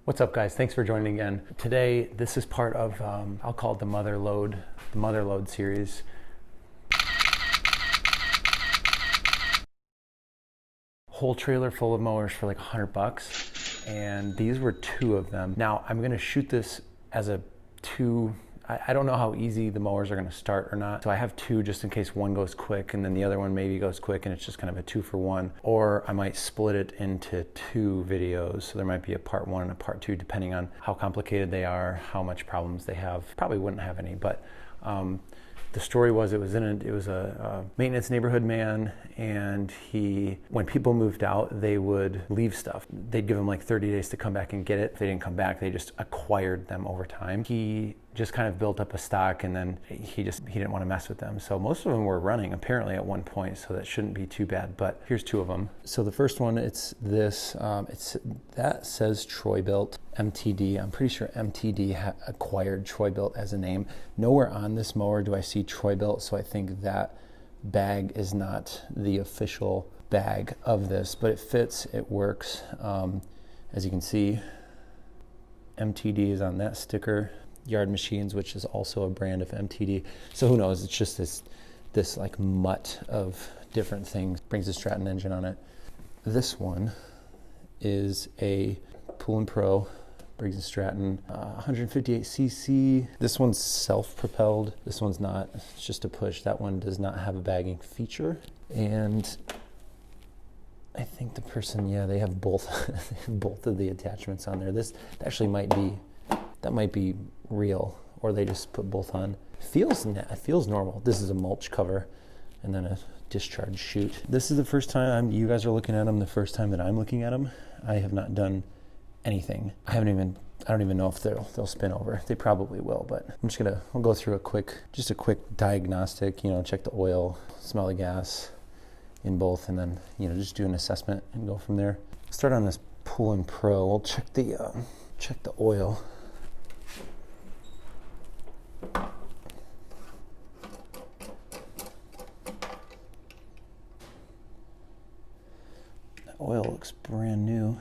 What's up, guys? Thanks for joining again. Today, this is part of, I'll call it the Mother Load series. Whole trailer full of mowers for like $100, and these were two of them. Now, I'm gonna shoot this as a two. I don't know how easy the mowers are gonna start or not. So I have two just in case one goes quick and then the other one maybe goes quick and it's just kind of a 2-for-1. Or I might split it into two videos. So there might be a part 1 and a part 2 depending on how complicated they are, how much problems they have. Probably wouldn't have any, but the story was it was a maintenance neighborhood man, and when people moved out, they would leave stuff. They'd give them like 30 days to come back and get it. If they didn't come back, they just acquired them over time. He just kind of built up a stock, and then he didn't want to mess with them. So most of them were running apparently at one point, so that shouldn't be too bad. But here's two of them. So the first one, it's this. That says troy-bilt MTD. I'm pretty sure MTD acquired troy-bilt as a name. Nowhere on this mower do I see troy-bilt, so I think that bag is not the official bag of this, but it fits, it works. As you can see, MTD is on that sticker. Yard Machines, which is also a brand of MTD. So who knows, it's just this like mutt of different things. Brings a Stratton engine on it. This one is a Pool & Pro, Briggs & Stratton, 158cc. This one's self-propelled. This one's not, it's just a push. That one does not have a bagging feature. And I think the person, yeah, they have both, both of the attachments on there. This actually might be real, or they just put both on. It feels normal. This is a mulch cover and then a discharge chute. This is the first time you guys are looking at them, the first time that I'm looking at them. I have not done anything. I don't even know if they'll spin over. They probably will, but I'll go through a quick diagnostic, check the oil, smell the gas in both, and then, just do an assessment and go from there. Start on this Pool & Pro. We'll check the oil. The oil looks brand new.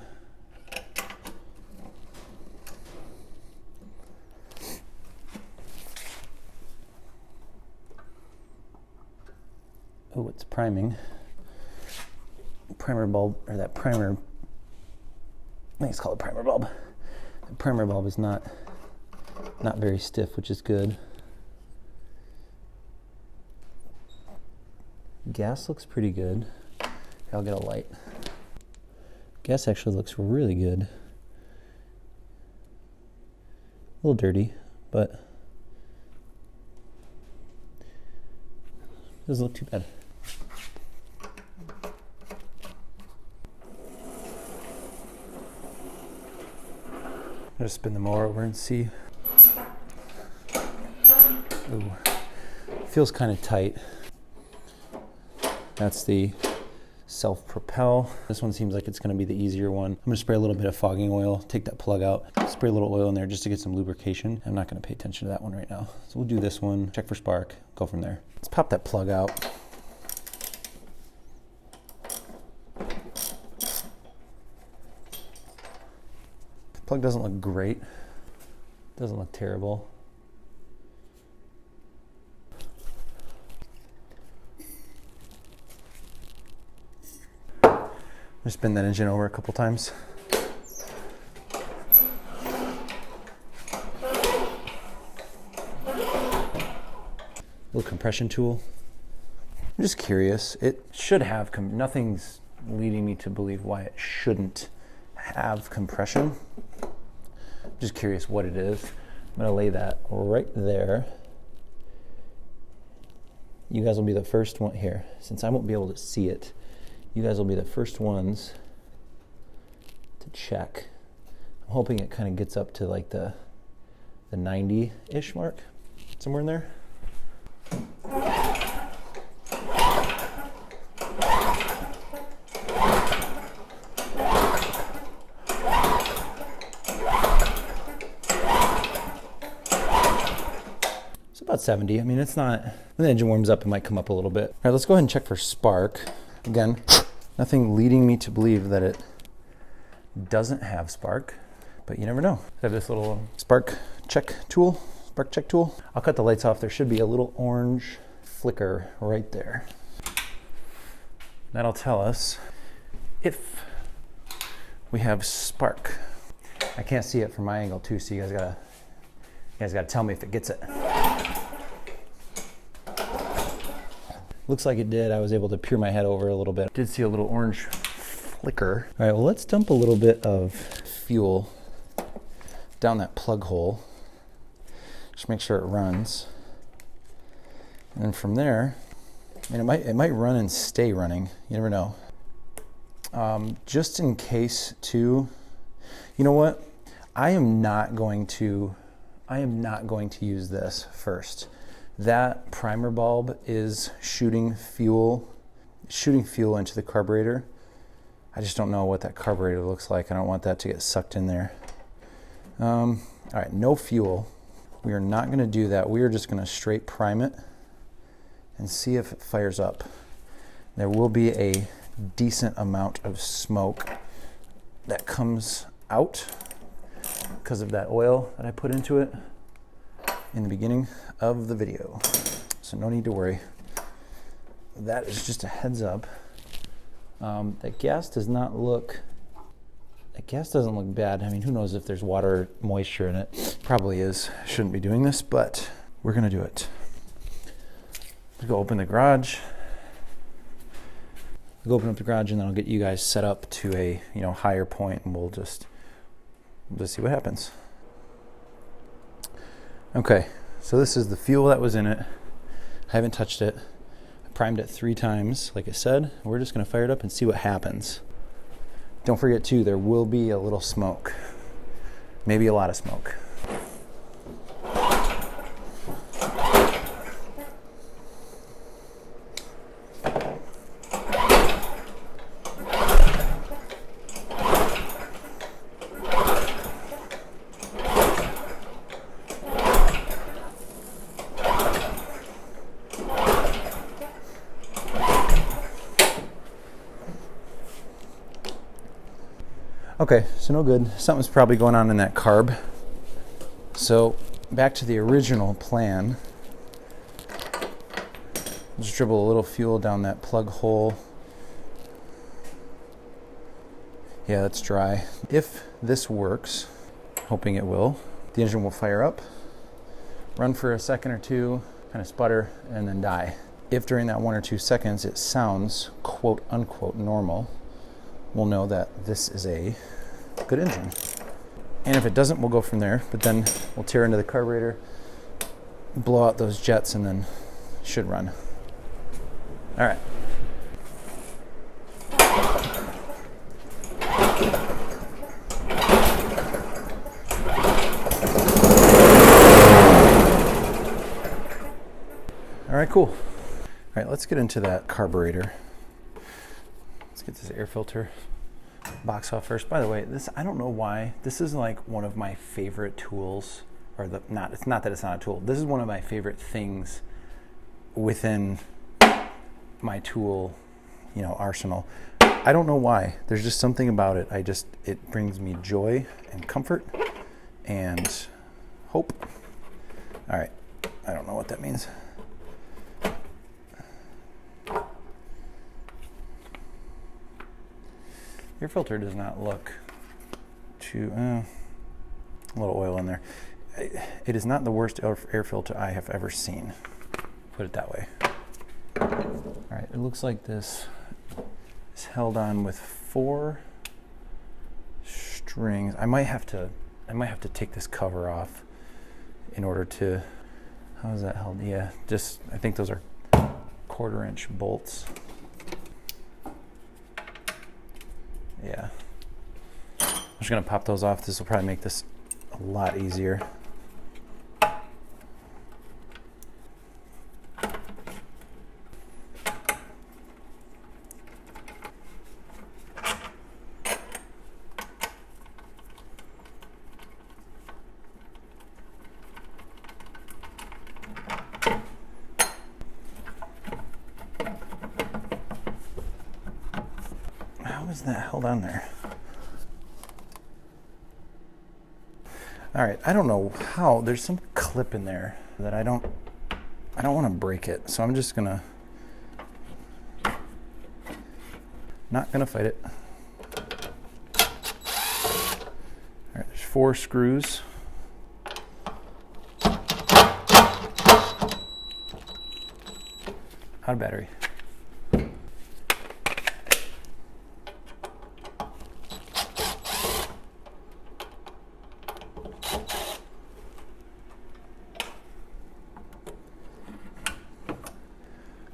Oh, it's priming. Primer bulb, or that primer, I think it's called a primer bulb. The primer bulb is not very stiff, which is good. Gas looks pretty good. I'll get a light. Gas actually looks really good. A little dirty, but doesn't look too bad. I'm gonna spin the mower over and see. Ooh, feels kind of tight. That's the self-propel. This one seems like it's gonna be the easier one. I'm gonna spray a little bit of fogging oil, take that plug out, spray a little oil in there just to get some lubrication. I'm not gonna pay attention to that one right now. So we'll do this one, check for spark, go from there. Let's pop that plug out. The plug doesn't look great. Doesn't look terrible. Just spin that engine over a couple times. Little compression tool. I'm just curious. It should have, nothing's leading me to believe why it shouldn't have compression. I'm just curious what it is. I'm gonna lay that right there. You guys will be the first one here. Since I won't be able to see it, you guys will be the first ones to check. I'm hoping it kind of gets up to like the 90-ish mark, somewhere in there. It's about 70. I mean, it's not, when the engine warms up, it might come up a little bit. All right, let's go ahead and check for spark. Again, nothing leading me to believe that it doesn't have spark, but you never know. I have this little spark check tool. I'll cut the lights off. There should be a little orange flicker right there. That'll tell us if we have spark. I can't see it from my angle too, so you guys gotta tell me if it gets it. Looks like it did. I was able to peer my head over a little bit. Did see a little orange flicker. All right, well, let's dump a little bit of fuel down that plug hole. Just make sure it runs. And then from there, and it might run and stay running. You never know. Just in case too, you know what? I am not going to use this first. That primer bulb is shooting fuel into the carburetor. I just don't know what that carburetor looks like. I don't want that to get sucked in there. All right, no fuel. We are not going to do that. We are just going to straight prime it and see if it fires up. There will be a decent amount of smoke that comes out because of that oil that I put into it in the beginning of the video. So no need to worry. That is just a heads up. That gas doesn't look bad. I mean, who knows if there's water moisture in it. Probably is. Shouldn't be doing this, but we're gonna do it. Let's go open the garage. We'll go open up the garage and then I'll get you guys set up to a higher point and we'll just see what happens. Okay, so this is the fuel that was in it. I haven't touched it. I primed it 3 times, like I said. We're just gonna fire it up and see what happens. Don't forget too, there will be a little smoke. Maybe a lot of smoke. Okay, so no good. Something's probably going on in that carb. So back to the original plan. Just dribble a little fuel down that plug hole. Yeah, that's dry. If this works, hoping it will, the engine will fire up, run for a second or two, kind of sputter, and then die. If during that 1 or 2 seconds it sounds quote unquote normal, we'll know that this is a good engine. And if it doesn't, we'll go from there, but then we'll tear into the carburetor, blow out those jets, and then it should run. All right. All right, cool. All right, let's get into that carburetor. Let's get this air filter box off first. By the way, this, I don't know why, this is like one of my favorite tools, or it's not that it's not a tool. This is one of my favorite things within my tool, arsenal. I don't know why. There's just something about it. It brings me joy and comfort and hope. All right. I don't know what that means. Your filter does not look too, a little oil in there. It is not the worst air filter I have ever seen. Put it that way. All right, it looks like this is held on with 4 strings. I might have to take this cover off in order to, how is that held? Yeah, I think those are 1/4-inch bolts. Yeah. I'm just gonna pop those off. This will probably make this a lot easier. How is that held on there? All right, I don't know how, there's some clip in there that I don't want to break it. So I'm just gonna, not gonna fight it. All right, there's 4 screws. Out of battery.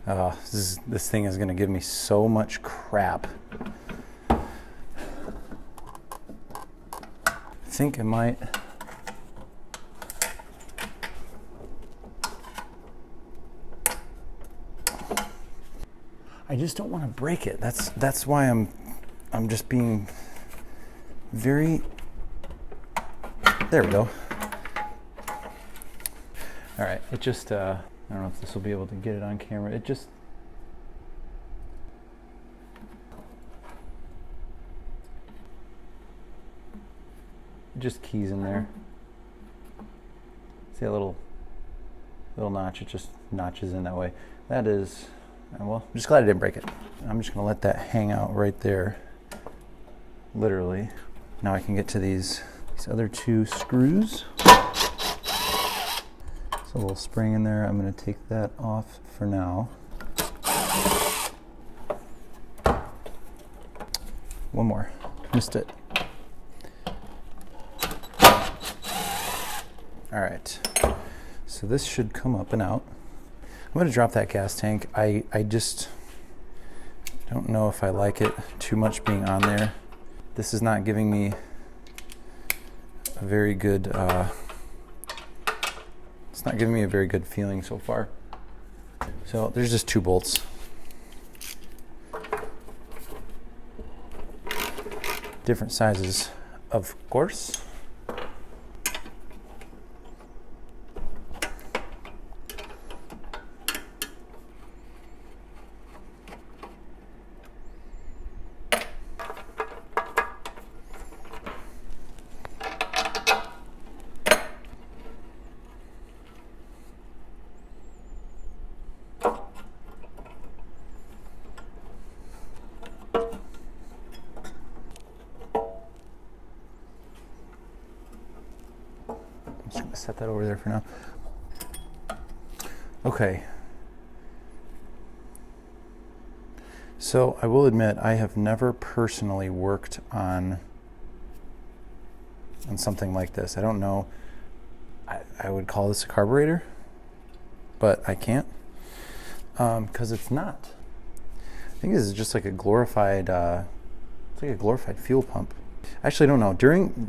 Oh, this thing is going to give me so much crap. I think it might. I just don't want to break it. That's why I'm just being very. There we go. All right, it just I don't know if this will be able to get it on camera. It just keys in there. See a little notch? It just notches in that way. That is, well, I'm just glad I didn't break it. I'm just gonna let that hang out right there, literally. Now I can get to these other 2 screws. A little spring in there. I'm going to take that off for now. One more. Missed it. All right. So this should come up and out. I'm going to drop that gas tank. I just don't know if I like it too much being on there. This is not giving me a very good it's not giving me a very good feeling so far. So there's just 2 bolts. Different sizes, of course. I'm just going to set that over there for now. Okay. So I will admit I have never personally worked on something like this. I don't know. I would call this a carburetor, but I can't because it's not. I think this is just like a glorified, it's like a glorified fuel pump. Actually, I don't know.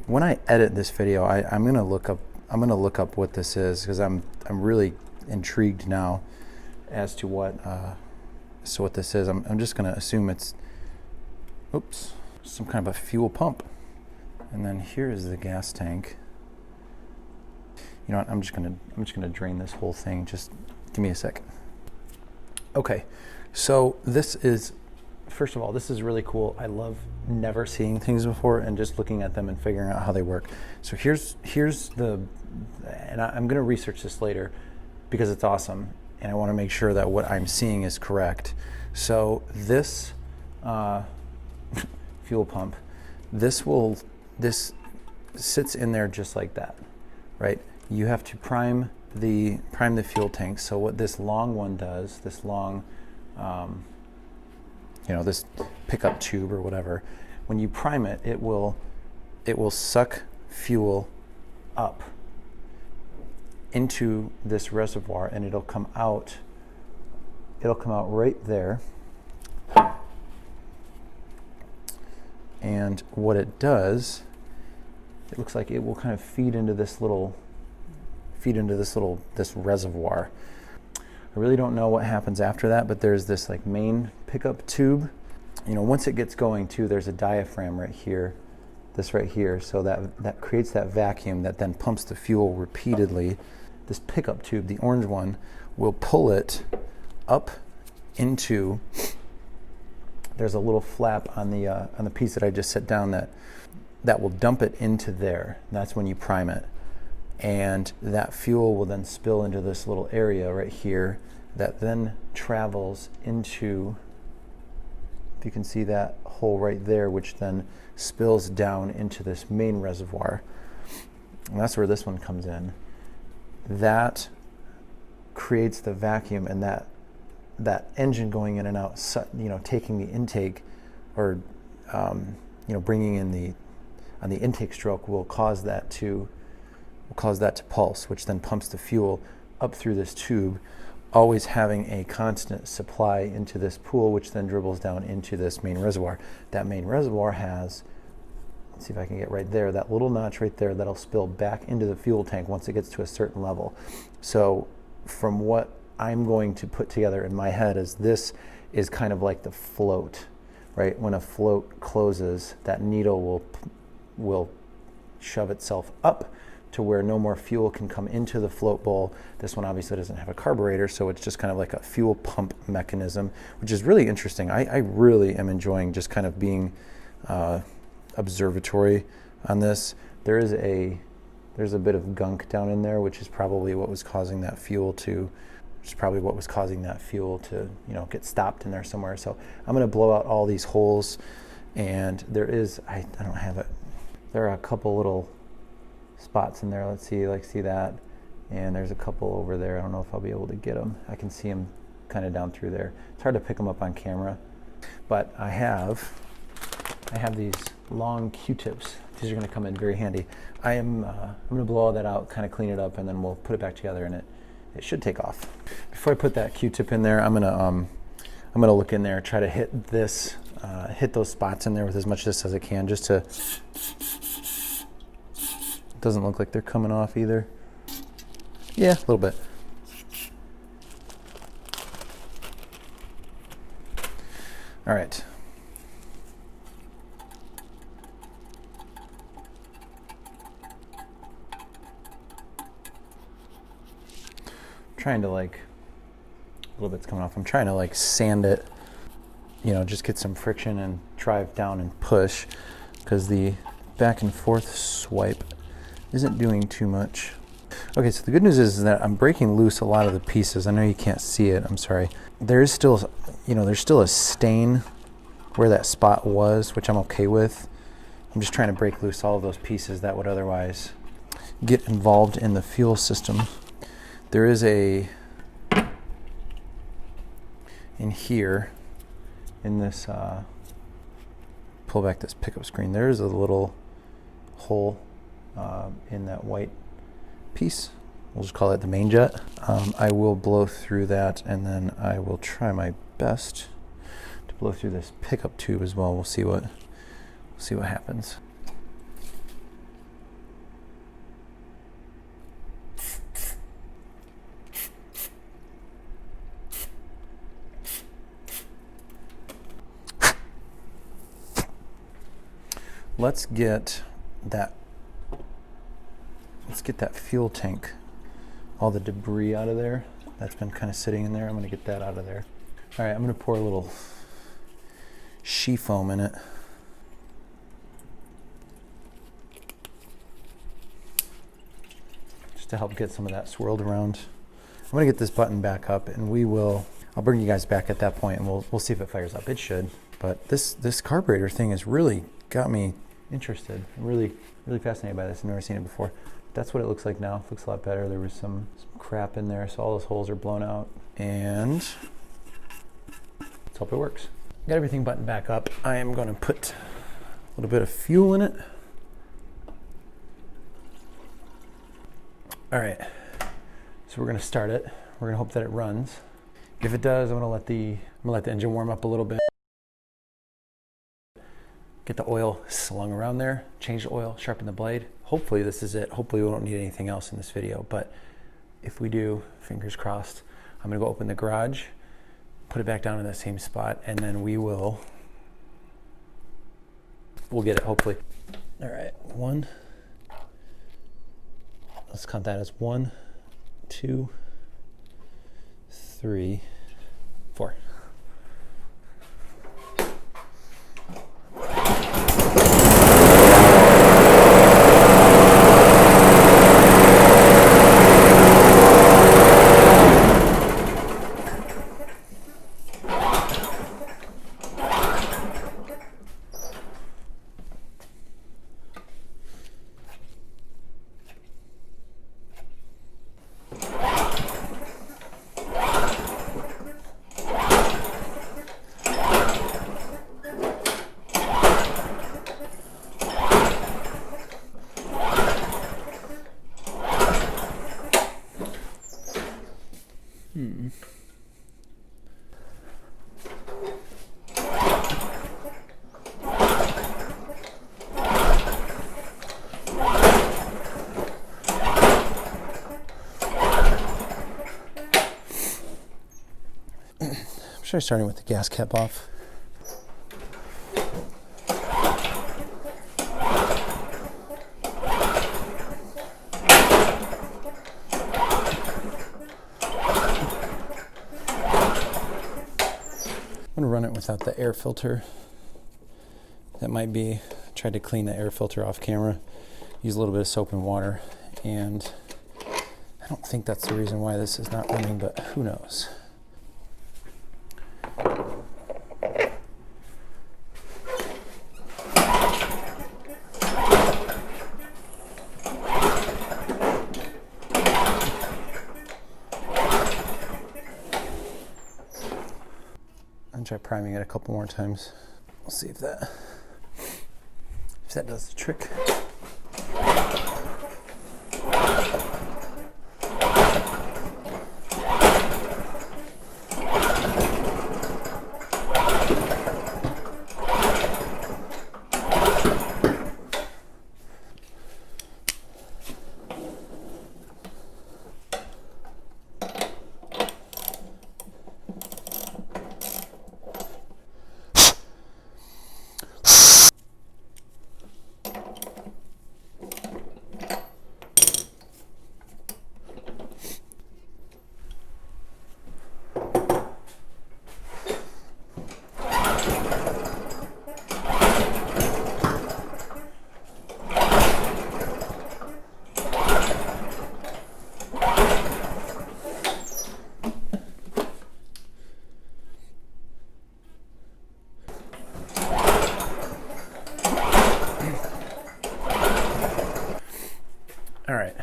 When I edit this video, I'm gonna look up what this is because I'm really intrigued now as to what this is. I'm just gonna assume it's some kind of a fuel pump. And then here is the gas tank. You know what? I'm just gonna drain this whole thing. Just give me a sec. Okay, so this is, first of all, this is really cool. I love never seeing things before and just looking at them and figuring out how they work. So here's the, and I'm gonna research this later because it's awesome, and I want to make sure that what I'm seeing is correct. So this fuel pump, this sits in there just like that, right? You have to prime the fuel tank. So what this long one does, this long, this pickup tube or whatever, when you prime it, it will suck fuel up into this reservoir, and it'll come out right there. And what it does, it looks like it will kind of feed into this reservoir. I really don't know what happens after that, but there's this like main pickup tube. Once it gets going too, there's a diaphragm right here, this right here, so that creates that vacuum that then pumps the fuel repeatedly. This pickup tube, the orange one, will pull it up into, there's a little flap on the piece that I just set down that will dump it into there. That's when you prime it. And that fuel will then spill into this little area right here that then travels into, if you can see that hole right there, which then spills down into this main reservoir. And that's where this one comes in. That creates the vacuum, and that engine going in and out, taking the intake, or bringing in on the intake stroke will cause that to pulse, which then pumps the fuel up through this tube, always having a constant supply into this pool, which then dribbles down into this main reservoir. That main reservoir has, let's see if I can get right there, that little notch right there that'll spill back into the fuel tank once it gets to a certain level. So from what I'm going to put together in my head is this is kind of like the float, right? When a float closes, that needle will shove itself up to where no more fuel can come into the float bowl. This one obviously doesn't have a carburetor, so it's just kind of like a fuel pump mechanism, which is really interesting. I really am enjoying just kind of being observatory on this. There's a bit of gunk down in there, which is probably what was causing that fuel to get stopped in there somewhere. So I'm going to blow out all these holes, and there is, I don't have it, there are a couple little spots in there. Let's see, see that, and there's a couple over there. I don't know if I'll be able to get them. I can see them kind of down through there. It's hard to pick them up on camera, but I have these long Q-tips. These are going to come in very handy. I'm going to blow all that out, kind of clean it up, and then we'll put it back together, and it should take off. Before I put that Q-tip in there, I'm gonna look in there, try to hit those spots in there with as much of this as I can, just to. Doesn't look like they're coming off either. Yeah, a little bit. All right. Trying to a little bit's coming off. I'm trying to sand it, just get some friction and drive down and push, because the back and forth swipe isn't doing too much. Okay, so the good news is that I'm breaking loose a lot of the pieces. I know you can't see it, I'm sorry. There is still, there's still a stain where that spot was, which I'm okay with. I'm just trying to break loose all of those pieces that would otherwise get involved in the fuel system. There is in here, in this, pull back this pickup screen, there's a little hole in that white piece. We'll just call it the main jet. I will blow through that, and then I will try my best to blow through this pickup tube as well. We'll see what happens. Let's get that fuel tank, all the debris out of there. That's been kind of sitting in there. I'm gonna get that out of there. All right, I'm gonna pour a little shea foam in it. Just to help get some of that swirled around. I'm gonna get this button back up, and I'll bring you guys back at that point, and we'll see if it fires up. It should, but this carburetor thing has really got me interested. I'm really fascinated by this. I've never seen it before. That's what it looks like now. It looks a lot better. There was some crap in there, so all those holes are blown out, and let's hope it works. Got everything buttoned back up. I am going to put a little bit of fuel in it. All right, so we're going to start it. We're going to hope that it runs. If it does, I'm going to let the engine warm up a little bit. Get the oil slung around there, change the oil, sharpen the blade. Hopefully this is it. Hopefully we don't need anything else in this video, but if we do, fingers crossed, I'm gonna go open the garage, put it back down in that same spot, and then we'll get it, hopefully. All right, let's count that as 1, 2, 3, 4. Try starting with the gas cap off. I'm gonna run it without the air filter. That might be, tried to clean the air filter off camera, use a little bit of soap and water, and I don't think that's the reason why this is not running, but who knows. I'll try priming it a couple more times. We'll see if that does the trick. All right,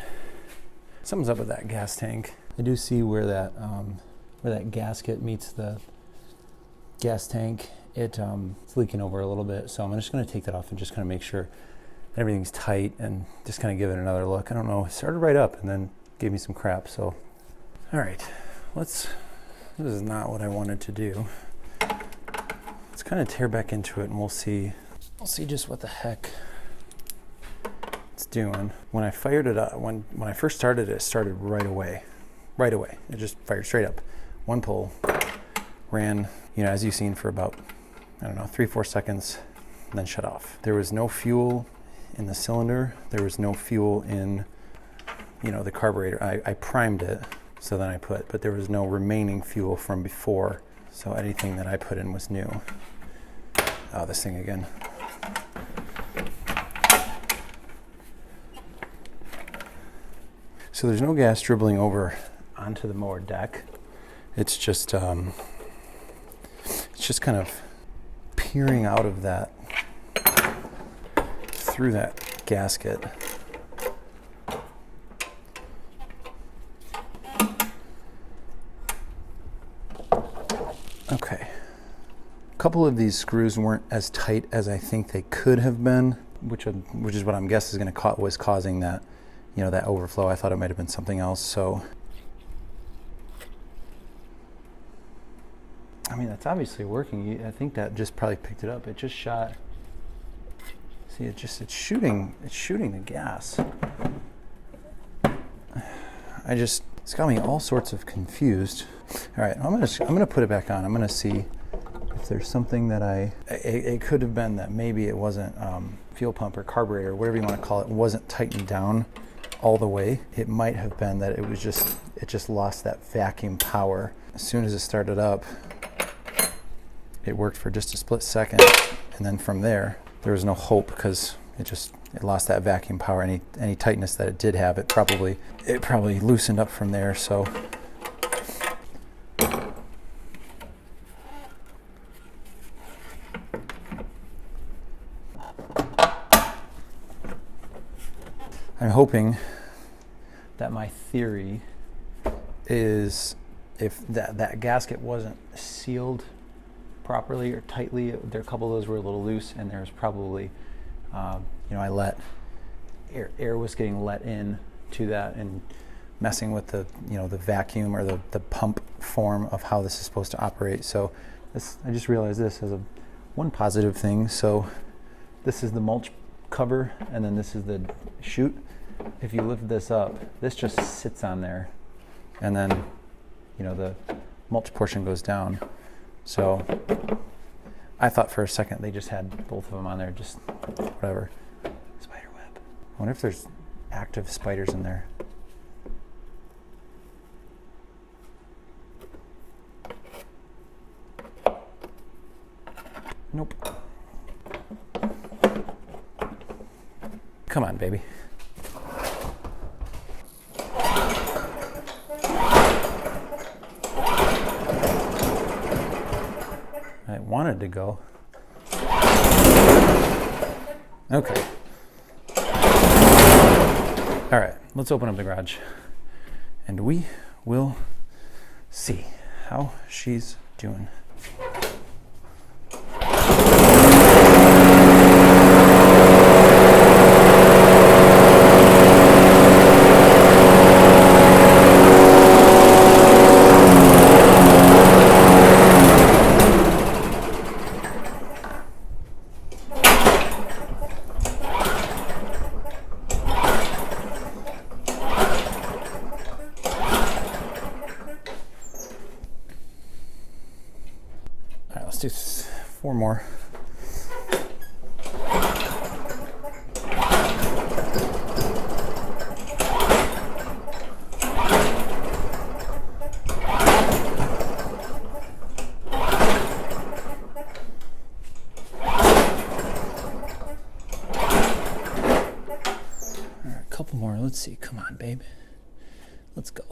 something's up with that gas tank. I do see where that gasket meets the gas tank. It's leaking over a little bit, so I'm just going to take that off and just kind of make sure that everything's tight and just kind of give it another look. I don't know, it started right up and then gave me some crap. So, all right, this is not what I wanted to do. Let's kind of tear back into it and we'll see just what the heck it's doing. When I fired it up, when I first started it started right away. It just fired straight up. One pull, ran, as you've seen, for about, I don't know, 3-4 seconds, and then shut off. There was no fuel in the cylinder. There was no fuel in, the carburetor. I primed it, so then but there was no remaining fuel from before. So anything that I put in was new. Oh, this thing again. So there's no gas dribbling over onto the mower deck. It's just kind of peering out of that, through that gasket. Okay. A couple of these screws weren't as tight as I think they could have been, which is what I'm guessing was causing that, that overflow. I thought it might have been something else. So, I mean, that's obviously working. I think that just probably picked it up. It just shot. See, it's shooting the gas. It's got me all sorts of confused. All right, I'm gonna put it back on. I'm gonna see if there's something that it could have been that maybe it wasn't fuel pump or carburetor, whatever you want to call it, wasn't tightened down all the way. It might have been that it just lost that vacuum power. As soon as it started up, it worked for just a split second, and then from there was no hope, because it lost that vacuum power. Any tightness that it did have, it probably loosened up from there. So I'm hoping that my theory is, if that gasket wasn't sealed properly or tightly, a couple of those were a little loose, and there's probably, I let air was getting let in to that and messing with the vacuum or the pump form of how this is supposed to operate. So I just realized this as one positive thing. So this is the mulch cover, and then this is the chute. If you lift this up, this just sits on there, and then the mulch portion goes down. So I thought for a second they just had both of them on there, just whatever. Spider web. I wonder if there's active spiders in there. Nope. Come on, baby. I wanted to go. Okay. All right, let's open up the garage and we will see how she's doing. Let's do 4 more. All right, a couple more. Let's see. Come on, babe. Let's go.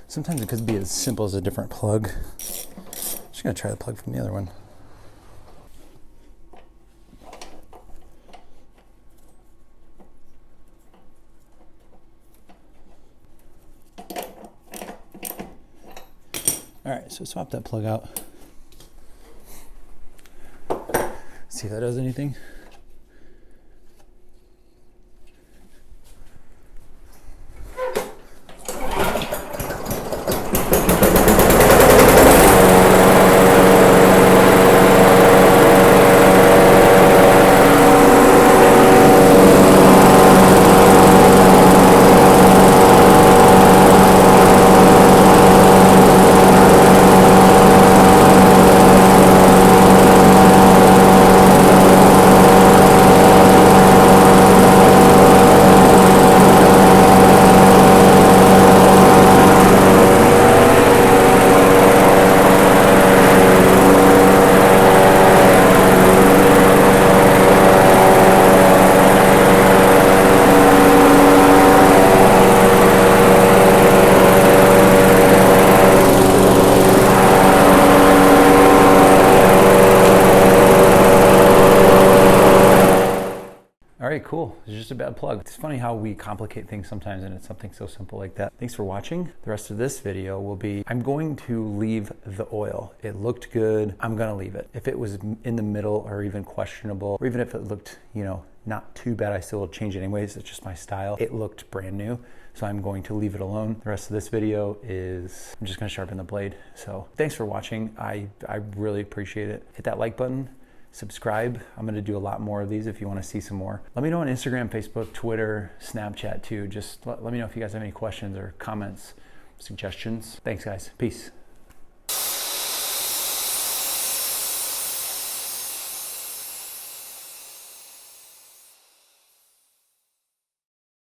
Sometimes it could be as simple as a different plug. Just gonna try the plug from the other one. All right, so swap that plug out. See if that does anything. All right, cool. It's just a bad plug. It's funny how we complicate things sometimes and it's something so simple like that. Thanks for watching. The rest of this video will be, I'm going to leave the oil. It looked good. I'm gonna leave it. If it was in the middle or even questionable, or even if it looked, you know, not too bad. I still will change it anyways. It's just my style. It looked brand new, so I'm going to leave it alone. The rest of this video is, I'm just gonna sharpen the blade. So thanks for watching. I really appreciate it. Hit that like button, subscribe. I'm gonna do a lot more of these if you wanna see some more. Let me know on Instagram, Facebook, Twitter, Snapchat too. Just let me know if you guys have any questions or comments, suggestions. Thanks guys, peace.